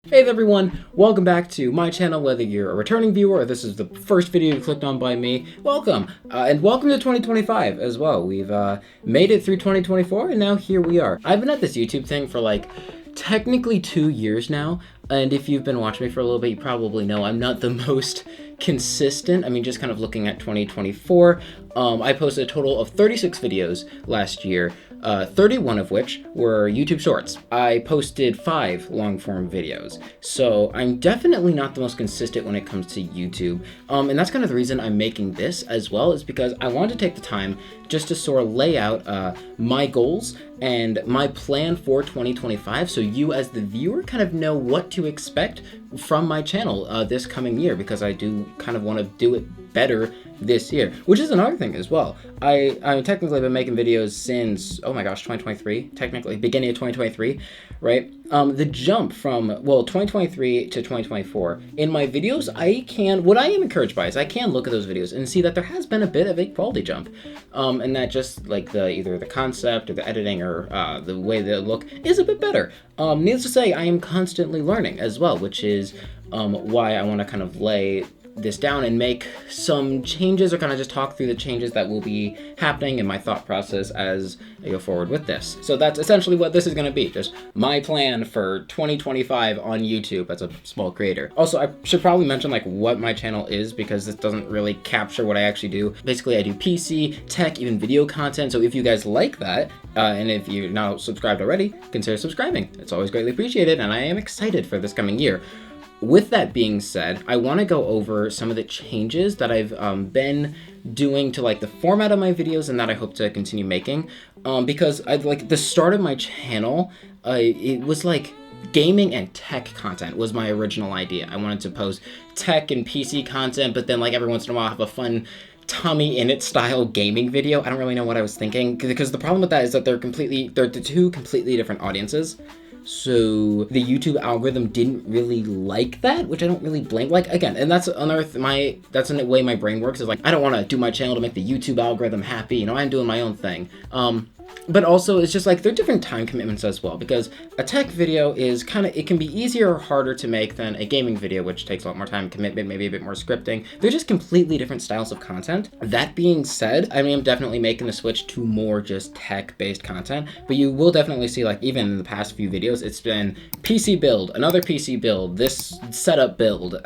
Hey there everyone, welcome back to my channel. Whether you're a returning viewer or this is the first video you clicked on by me, welcome. And welcome to 2025 as well. We've made it through 2024 and now here we are. I've been at this YouTube thing for like technically 2 years now, and if you've been watching me for a little bit, you probably know I'm not the most consistent. I mean, just kind of looking at 2024, I posted a total of 36 videos last year, 31 of which were YouTube Shorts. I posted 5 long-form videos, so I'm definitely not the most consistent when it comes to YouTube, and that's kind of the reason I'm making this as well, is because I wanted to take the time just to sort of lay out my goals and my plan for 2025, so you as the viewer kind of know what to expect from my channel this coming year, because I do kind of want to do it better this year, which is another thing as well. I technically been making videos since, oh my gosh, 2023, technically beginning of 2023, right? The jump from, well, 2023 to 2024, in my videos, what I am encouraged by is I can look at those videos and see that there has been a bit of a quality jump, and that just like either the concept or the editing or the way they look is a bit better. Needless to say, I am constantly learning as well, which is why I want to kind of lay this down and make some changes, or kind of just talk through the changes that will be happening in my thought process as I go forward with this. So that's essentially what this is going to be, just my plan for 2025 on YouTube as a small creator. Also, I should probably mention like what my channel is, because this doesn't really capture what I actually do. Basically, I do PC, tech, even video content. So if you guys like that, and if you're not subscribed already, consider subscribing. It's always greatly appreciated, and I am excited for this coming year. With that being said, I want to go over some of the changes that I've been doing to like the format of my videos, and that I hope to continue making, because like the start of my channel, it was like gaming and tech content was my original idea. I wanted to post tech and PC content, but then like every once in a while have a fun Tommy Innit style gaming video. I don't really know what I was thinking, because the problem with that is that they're the two completely different audiences. So the YouTube algorithm didn't really like that, which I don't really blame. Like, again, and that's another that's the way my brain works, is like I don't want to do my channel to make the YouTube algorithm happy. You know, I'm doing my own thing. But also it's just like they're different time commitments as well, because a tech video is it can be easier or harder to make than a gaming video, which takes a lot more time commitment, maybe a bit more scripting. They're just completely different styles of content. That being said, I mean, I'm definitely making the switch to more just tech-based content, but you will definitely see, like, even in the past few videos, it's been PC build, another PC build, this setup build,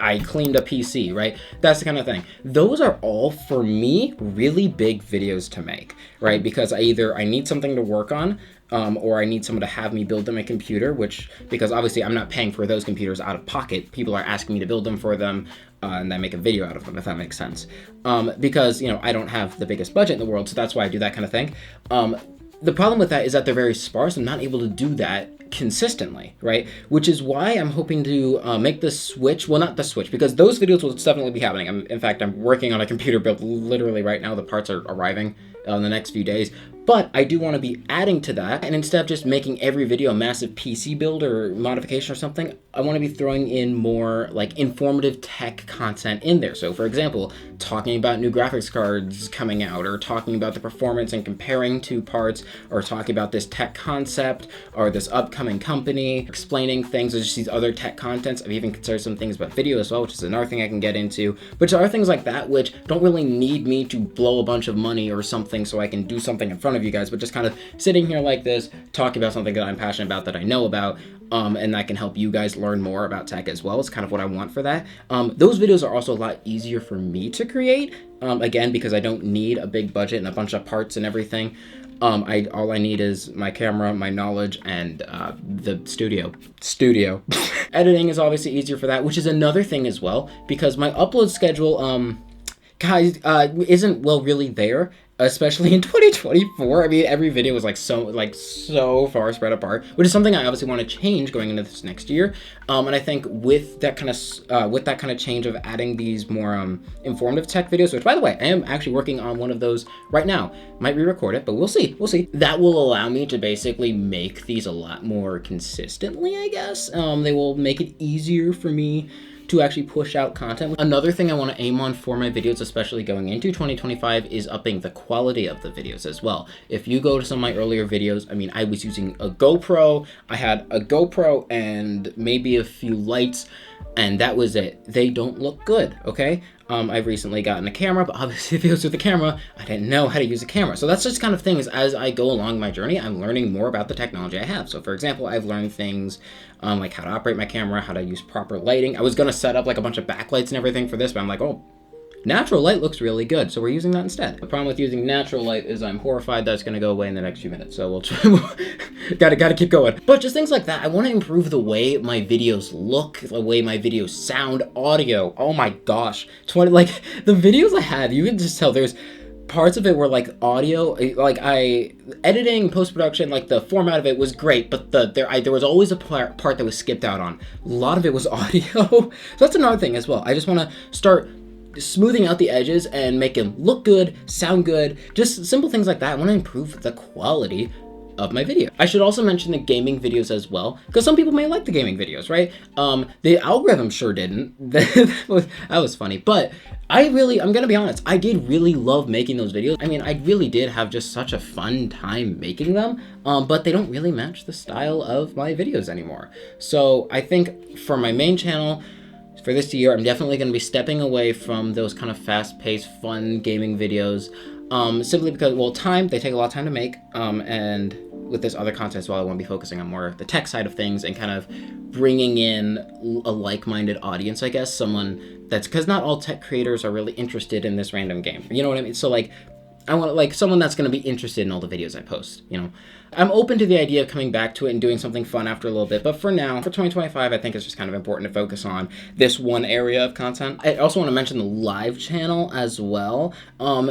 I cleaned a PC, right? That's the kind of thing. Those are all, for me, really big videos to make, right? Because I need something to work on, or I need someone to have me build them a computer, because obviously I'm not paying for those computers out of pocket. People are asking me to build them for them, and then make a video out of them, if that makes sense. Because, you know, I don't have the biggest budget in the world, so that's why I do that kind of thing. The problem with that is that they're very sparse. I'm not able to do that consistently, right? Which is why I'm hoping to make the switch. Well, not the switch, because those videos will definitely be happening. In fact, I'm working on a computer build literally right now. The parts are arriving in the next few days. But I do want to be adding to that, and instead of just making every video a massive PC build or modification or something, I want to be throwing in more like informative tech content in there. So for example, talking about new graphics cards coming out, or talking about the performance and comparing two parts, or talking about this tech concept or this upcoming company, explaining things. There's just these other tech contents. I've even considered some things about video as well, which is another thing I can get into. But there are things like that which don't really need me to blow a bunch of money or something so I can do something in front of you guys, but just kind of sitting here like this, talking about something that I'm passionate about, that I know about, and that can help you guys learn more about tech as well. It's kind of what I want for that. Those videos are also a lot easier for me to create, again, because I don't need a big budget and a bunch of parts and everything. All I need is my camera, my knowledge, and the studio. Editing is obviously easier for that, which is another thing as well, because my upload schedule, guys, isn't really there, especially in 2024. I mean, every video was so far spread apart, which is something I obviously want to change going into this next year. And I think with that kind of change of adding these more informative tech videos, which by the way, I am actually working on one of those right now. Might re-record it, but we'll see. That will allow me to basically make these a lot more consistently, I guess. They will make it easier for me to actually push out content. Another thing I want to aim on for my videos, especially going into 2025, is upping the quality of the videos as well. If you go to some of my earlier videos, I mean, I was using a GoPro. I had a GoPro and maybe a few lights, and that was it. They don't look good, okay? I've recently gotten a camera, but obviously if it was with the camera, I didn't know how to use a camera. So that's just kind of things as I go along my journey, I'm learning more about the technology I have. So for example, I've learned things like how to operate my camera, how to use proper lighting. I was gonna set up like a bunch of backlights and everything for this, but I'm like, oh, natural light looks really good, so we're using that instead. The problem with using natural light is I'm horrified that it's gonna go away in the next few minutes, so we'll try. gotta keep going. But just things like that, I want to improve the way my videos look, the way my videos sound, audio. Oh my gosh, like the videos I have, you can just tell there's parts of it were like audio, like editing, post-production, like the format of it was great, but there was always a part that was skipped out on. A lot of it was audio. So that's another thing as well. I just want to start smoothing out the edges and make them look good, sound good, just simple things like that. I want to improve the quality of my video. I should also mention the gaming videos as well, because some people may like the gaming videos, right? The algorithm sure didn't. That was funny, but I'm gonna be honest, I did really love making those videos. I mean, I really did have just such a fun time making them, but they don't really match the style of my videos anymore. So I think for my main channel, for this year, I'm definitely going to be stepping away from those kind of fast-paced, fun gaming videos, simply because, well, they take a lot of time to make, and with this other content as well, I want to be focusing on more of the tech side of things and kind of bringing in a like-minded audience, I guess, someone that's, because not all tech creators are really interested in this random game, you know what I mean? So, like, I want like someone that's going to be interested in all the videos I post, you know. I'm open to the idea of coming back to it and doing something fun after a little bit, but for now, for 2025, I think it's just kind of important to focus on this one area of content. I also want to mention the live channel as well,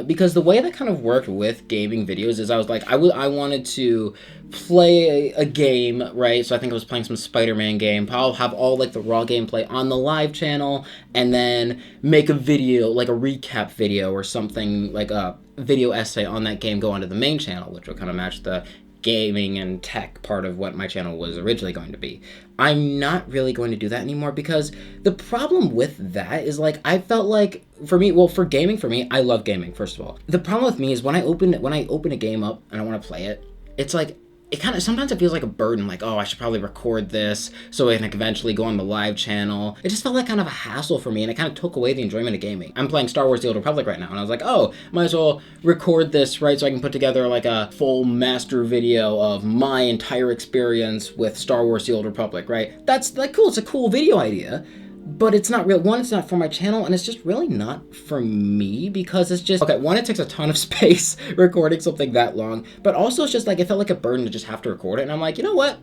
because the way that kind of worked with gaming videos is I was like, I wanted to play a game, right? So I think I was playing some Spider-Man game. I'll have all like the raw gameplay on the live channel and then make a video, like a recap video or something, like a video essay on that game, go onto the main channel, which will kind of match the gaming and tech part of what my channel was originally going to be. I'm not really going to do that anymore because the problem with that is like I felt like for me, well, for gaming, for me, I love gaming, first of all. The problem with me is when I open a game up and I want to play it, it's like it kind of sometimes it feels like a burden, like, oh, I should probably record this so I can eventually go on the live channel. It just felt like kind of a hassle for me, and it kind of took away the enjoyment of gaming. I'm playing Star Wars The Old Republic right now, and I was like, oh, might as well record this, right, so I can put together like a full master video of my entire experience with Star Wars The Old Republic, right? That's like cool, it's a cool video idea. But it's not real. One, it's not for my channel, and it's just really not for me because it's just, okay, one, it takes a ton of space recording something that long, but also it's just like, it felt like a burden to just have to record it, and I'm like, you know what?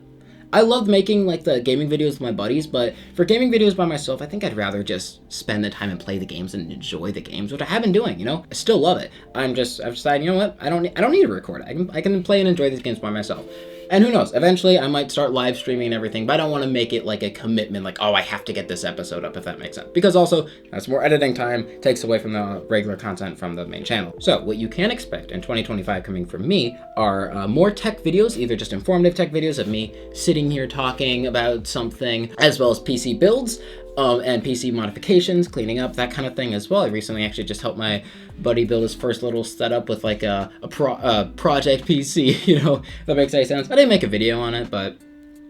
I love making like the gaming videos with my buddies, but for gaming videos by myself, I think I'd rather just spend the time and play the games and enjoy the games, which I have been doing, you know? I still love it. I've decided, you know what? I don't need to record it. I can play and enjoy these games by myself. And who knows, eventually I might start live streaming and everything, but I don't want to make it like a commitment, like, oh, I have to get this episode up, if that makes sense. Because also, that's more editing time, takes away from the regular content from the main channel. So what you can expect in 2025 coming from me are more tech videos, either just informative tech videos of me sitting here talking about something, as well as PC builds, and PC modifications, cleaning up, that kind of thing as well. I recently actually just helped my buddy build his first little setup with like a project PC, you know, if that makes any sense. I didn't make a video on it, but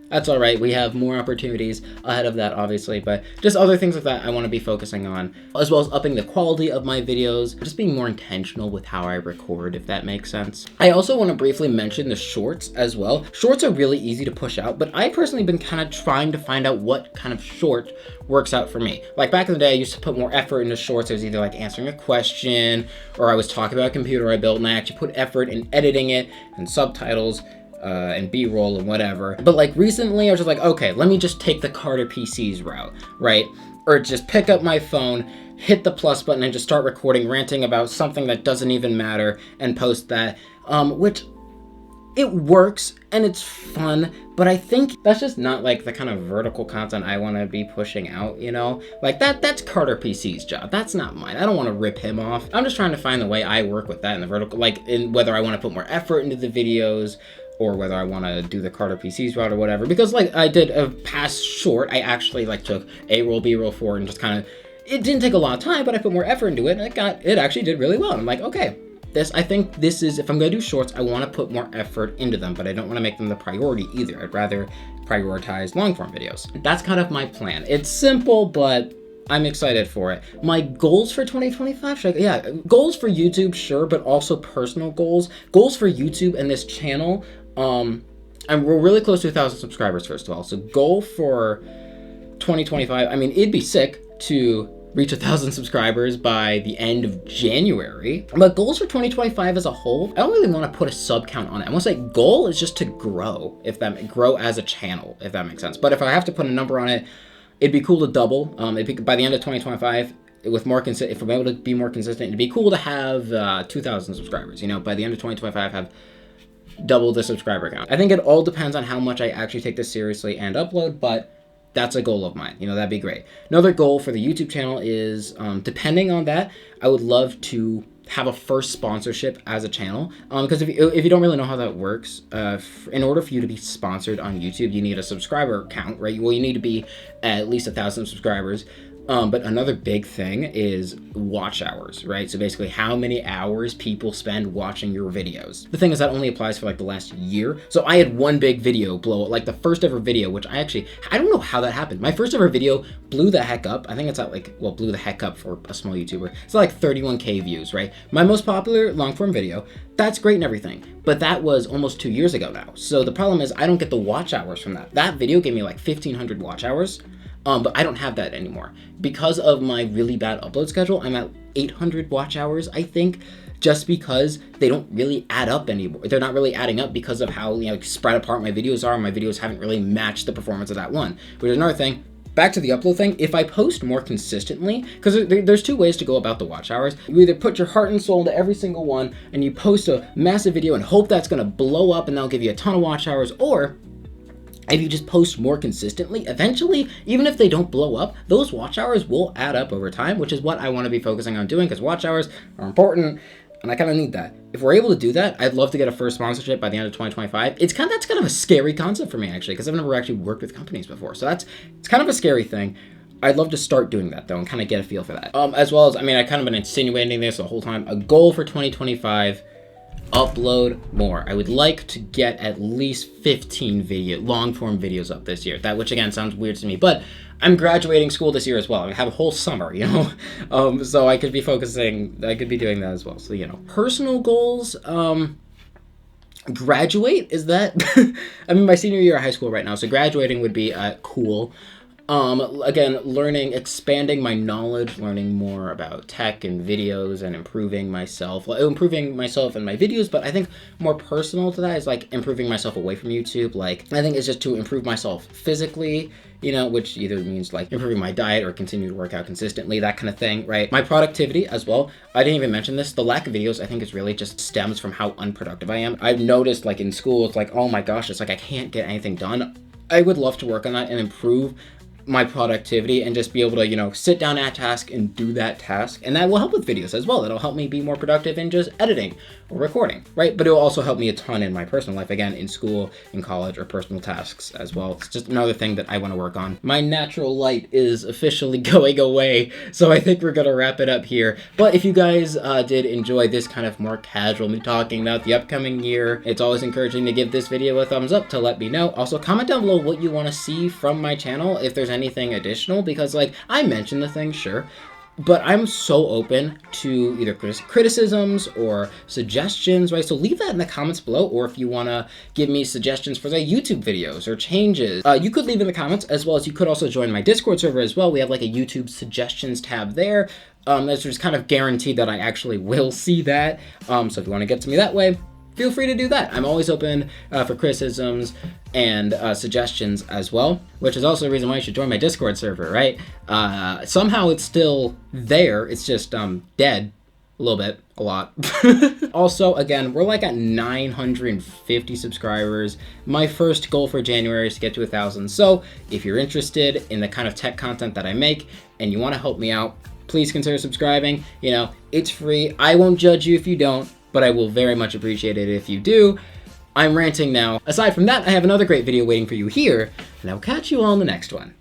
that's all right. We have more opportunities ahead of that, obviously, but just other things like that I want to be focusing on, as well as upping the quality of my videos, just being more intentional with how I record, if that makes sense. I also want to briefly mention the shorts as well. Shorts are really easy to push out, but I personally been kind of trying to find out what kind of short works out for me. Like back in the day, I used to put more effort into shorts. I was either like answering a question or I was talking about a computer I built, and I actually put effort in editing it and subtitles and B-roll and whatever. But like recently I was just like, okay, let me just take the Carter PCs route, right? Or just pick up my phone, hit the plus button and just start recording, ranting about something that doesn't even matter and post that, which it works and it's fun, but I think that's just not like the kind of vertical content I want to be pushing out, you know? Like that's Carter PC's job. That's not mine. I don't want to rip him off. I'm just trying to find the way I work with that in the vertical, like in whether I want to put more effort into the videos, or whether I want to do the Carter PCs route or whatever. Because like I did a past short, I actually like took A-roll, B-roll for it and just kind of, it didn't take a lot of time, but I put more effort into it and it actually did really well. And I'm like, okay, I think this is, if I'm going to do shorts, I want to put more effort into them, but I don't want to make them the priority either. I'd rather prioritize long form videos. That's kind of my plan. It's simple, but I'm excited for it. My goals for 2025, goals for YouTube, sure, but also personal goals. Goals for YouTube and this channel, and we're really close to 1,000 subscribers, first of all. So goal for 2025, I mean, it'd be sick to reach 1,000 subscribers by the end of January. But goals for 2025 as a whole, I don't really want to put a sub count on it. I want to say goal is just to grow, grow as a channel, if that makes sense. But if I have to put a number on it, it'd be cool to double. By the end of 2025, if I'm able to be more consistent, it'd be cool to have 2,000 subscribers. You know, by the end of 2025, have double the subscriber count. I think it all depends on how much I actually take this seriously and upload, but that's a goal of mine. You know, that'd be great. Another goal for the YouTube channel is, depending on that, I would love to have a first sponsorship as a channel. Because if you don't really know how that works, in order for you to be sponsored on YouTube, you need a subscriber count, right? Well, you need to be at least 1,000 subscribers. But another big thing is watch hours, right? So basically how many hours people spend watching your videos. The thing is that only applies for like the last year. So I had one big video blow, like the first ever video, which I don't know how that happened. My first ever video blew the heck up. I think it's at blew the heck up for a small YouTuber. It's like 31K views, right? My most popular long form video, that's great and everything, but that was almost 2 years ago now. So the problem is I don't get the watch hours from that. That video gave me like 1,500 watch hours. But I don't have that anymore. Because of my really bad upload schedule, I'm at 800 watch hours, I think, just because they don't really add up anymore. They're not really adding up because of how, you know, spread apart my videos are. My videos haven't really matched the performance of that one. Which is another thing. Back to the upload thing, if I post more consistently, because there's two ways to go about the watch hours. You either put your heart and soul into every single one and you post a massive video and hope that's gonna blow up and that'll give you a ton of watch hours, or if you just post more consistently, eventually, even if they don't blow up, those watch hours will add up over time, which is what I want to be focusing on doing, because watch hours are important, and I kind of need that. If we're able to do that, I'd love to get a first sponsorship by the end of 2025. That's kind of a scary concept for me, actually, because I've never actually worked with companies before. So it's kind of a scary thing. I'd love to start doing that, though, and kind of get a feel for that. As well as, I mean, I kind of been insinuating this the whole time. A goal for 2025, upload more. I would like to get at least 15 long form videos up this year. Which again sounds weird to me, but I'm graduating school this year as well. I have a whole summer, you know, so I could be doing that as well. So, you know, personal goals, graduate, is that, I'm in my senior year of high school right now, so graduating would be cool. Again, expanding my knowledge, learning more about tech and videos and improving myself and my videos, but I think more personal to that is like improving myself away from YouTube. Like, I think it's just to improve myself physically, you know, which either means like improving my diet or continue to work out consistently, that kind of thing, right? My productivity as well. I didn't even mention this. The lack of videos, I think, is really just stems from how unproductive I am. I've noticed like in school, it's like, oh my gosh, it's like I can't get anything done. I would love to work on that and improve my productivity and just be able to, you know, sit down at a task and do that task. And that will help with videos as well. That'll help me be more productive in just editing or recording, right? But it will also help me a ton in my personal life, again, in school, in college, or personal tasks as well. It's just another thing that I want to work on. My natural light is officially going away, so I think we're gonna wrap it up here. But if you guys did enjoy this kind of more casual me talking about the upcoming year, it's always encouraging to give this video a thumbs up to let me know. Also, comment down below what you want to see from my channel, if there's anything additional, because like I mentioned the thing, sure, but I'm so open to either criticisms or suggestions, right? So leave that in the comments below, or if you want to give me suggestions for like YouTube videos or changes, you could leave in the comments, as well as you could also join my Discord server as well. We have like a YouTube suggestions tab there. That's just kind of guaranteed that I actually will see that. So if you want to get to me that way, feel free to do that. I'm always open for criticisms and suggestions as well, which is also the reason why you should join my Discord server, right? Somehow it's still there. It's just dead a little bit, a lot. Also, again, we're like at 950 subscribers. My first goal for January is to get to 1,000. So if you're interested in the kind of tech content that I make and you want to help me out, please consider subscribing. You know, it's free. I won't judge you if you don't, but I will very much appreciate it if you do. I'm ranting now. Aside from that, I have another great video waiting for you here, and I'll catch you all in the next one.